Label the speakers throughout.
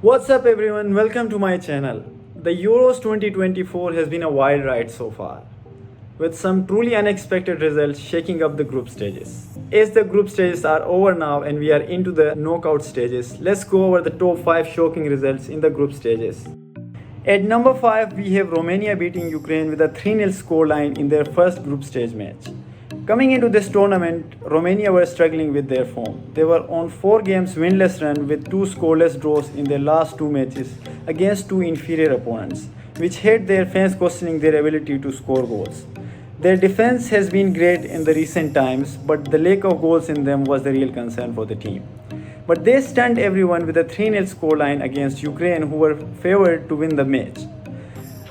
Speaker 1: What's up everyone, welcome to my channel. The Euros 2024 has been a wild ride so far, with some truly unexpected results shaking up the group stages. As the group stages are over now and we are into the knockout stages, let's go over the top 5 shocking results in the group stages. At number 5, we have Romania beating Ukraine with a 3-0 scoreline in their first group stage match. Coming into this tournament, Romania were struggling with their form. They were on 4 games winless run with 2 scoreless draws in their last 2 matches against 2 inferior opponents, which had their fans questioning their ability to score goals. Their defense has been great in the recent times, but the lack of goals in them was the real concern for the team. But they stunned everyone with a 3-0 scoreline against Ukraine, who were favored to win the match.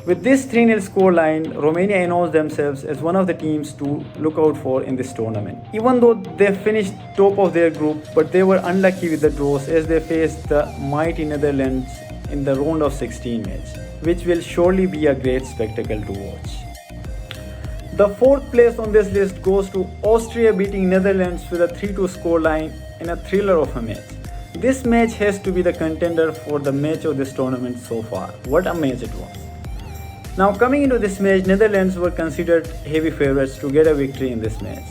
Speaker 1: With this 3-0 scoreline, Romania announced themselves as one of the teams to look out for in this tournament. Even though they finished top of their group, but they were unlucky with the draws as they faced the mighty Netherlands in the round of 16 match, which will surely be a great spectacle to watch. The 4th place on this list goes to Austria beating Netherlands with a 3-2 scoreline in a thriller of a match. This match has to be the contender for the match of this tournament so far. What a match it was. Now coming into this match, Netherlands were considered heavy favorites to get a victory in this match.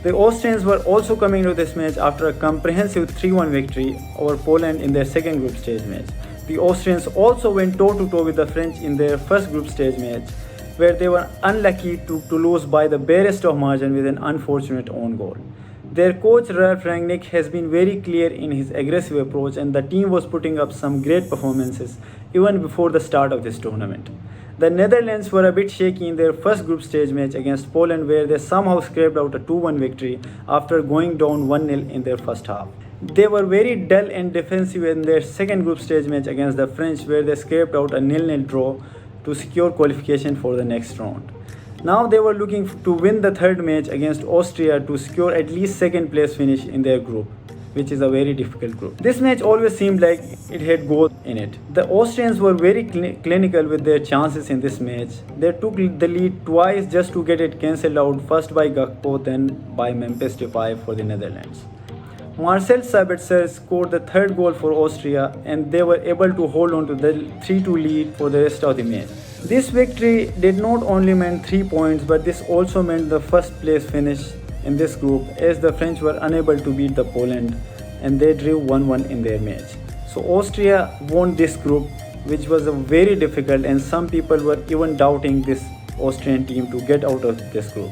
Speaker 1: The Austrians were also coming into this match after a comprehensive 3-1 victory over Poland in their second group stage match. The Austrians also went toe-to-toe with the French in their first group stage match, where they were unlucky to lose by the barest of margin with an unfortunate own goal. Their coach Ralf Rangnick has been very clear in his aggressive approach, and the team was putting up some great performances even before the start of this tournament. The Netherlands were a bit shaky in their first group stage match against Poland, where they somehow scraped out a 2-1 victory after going down 1-0 in their first half. They were very dull and defensive in their second group stage match against the French, where they scraped out a 0-0 draw to secure qualification for the next round. Now they were looking to win the third match against Austria to secure at least second place finish in their group, which is a very difficult group. This match always seemed like it had goals in it. The Austrians were very clinical with their chances in this match. They took the lead twice just to get it cancelled out, first by Gakpo, then by Memphis Depay for the Netherlands. Marcel Sabitzer scored the third goal for Austria, and they were able to hold on to the 3-2 lead for the rest of the match. This victory did not only mean 3 points, but this also meant the first place finish in this group, as the French were unable to beat the Poland and they drew 1-1 in their match. So Austria won this group, which was a very difficult, and some people were even doubting this Austrian team to get out of this group.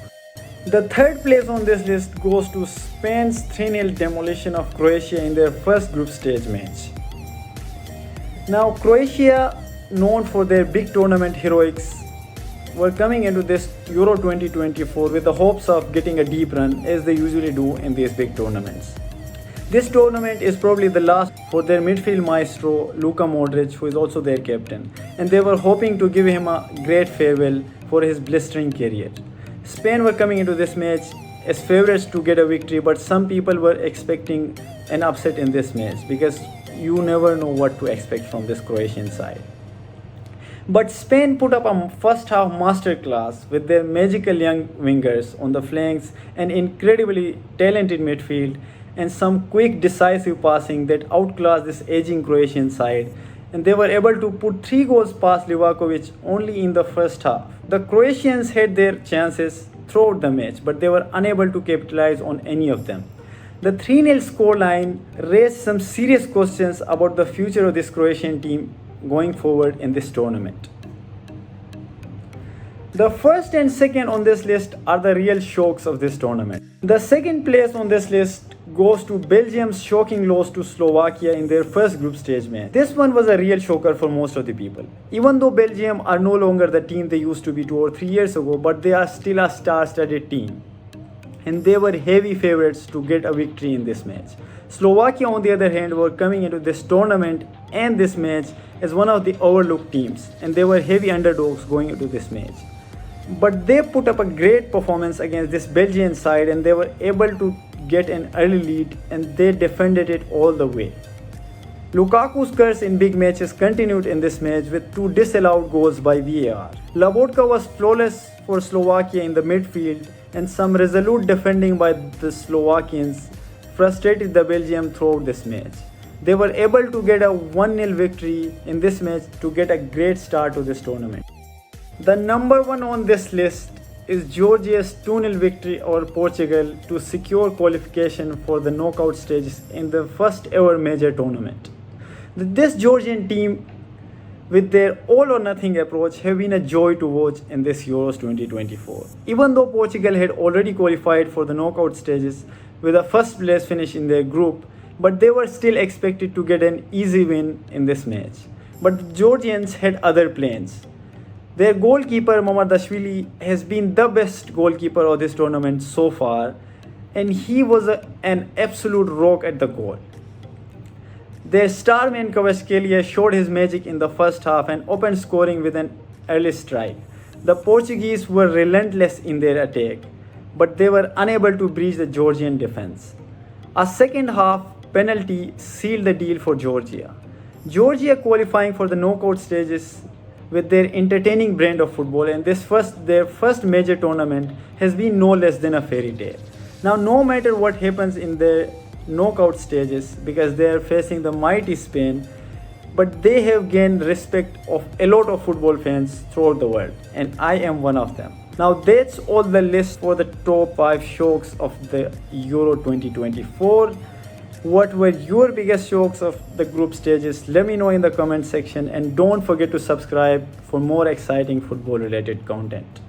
Speaker 1: The third place on this list goes to Spain's 3-0 demolition of Croatia in their first group stage match. Now Croatia, known for their big tournament heroics, were coming into this Euro 2024 with the hopes of getting a deep run, as they usually do in these big tournaments. This tournament is probably the last for their midfield maestro Luka Modric, who is also their captain, and they were hoping to give him a great farewell for his blistering career. Spain were coming into this match as favorites to get a victory, but some people were expecting an upset in this match because you never know what to expect from this Croatian side. But Spain put up a first half masterclass with their magical young wingers on the flanks, an incredibly talented midfield, and some quick decisive passing that outclassed this aging Croatian side, and they were able to put 3 goals past Livakovic only in the first half. The Croatians had their chances throughout the match, but they were unable to capitalize on any of them. The 3-0 scoreline raised some serious questions about the future of this Croatian team going forward in this tournament. The first and second on this list are the real shocks of this tournament. The second place on this list goes to Belgium's shocking loss to Slovakia in their first group stage match. This one was a real shocker for most of the people. Even though Belgium are no longer the team they used to be 2 or 3 years ago, but they are still a star-studded team, and they were heavy favorites to get a victory in this match. Slovakia, on the other hand, were coming into this tournament and this match as one of the overlooked teams, and they were heavy underdogs going into this match. But they put up a great performance against this Belgian side, and they were able to get an early lead, and they defended it all the way. Lukaku's curse in big matches continued in this match with 2 disallowed goals by VAR. Lobotka was flawless for Slovakia in the midfield, and some resolute defending by the Slovakians frustrated the Belgium throughout this match. They were able to get a 1-0 victory in this match to get a great start to this tournament. The number one on this list is Georgia's 2-0 victory over Portugal to secure qualification for the knockout stages in the first ever major tournament. This Georgian team, with their all or nothing approach, have been a joy to watch in this Euros 2024. Even though Portugal had already qualified for the knockout stages with a first place finish in their group, but they were still expected to get an easy win in this match. But Georgians had other plans. Their goalkeeper Mamardashvili has been the best goalkeeper of this tournament so far, and he was an absolute rock at the goal. Their star man Kvaratskhelia showed his magic in the first half and opened scoring with an early strike. The Portuguese were relentless in their attack, but they were unable to breach the Georgian defense. A second half penalty sealed the deal for Georgia. Georgia qualifying for the knockout stages with their entertaining brand of football, and their first major tournament has been no less than a fairy tale. Now, no matter what happens in the knockout stages, because they are facing the mighty Spain, but they have gained respect of a lot of football fans throughout the world, and I am one of them. Now that's all the list for the top 5 shocks of the Euro 2024. What were your biggest shocks of the group stages? Let me know in the comment section, and don't forget to subscribe for more exciting football related content.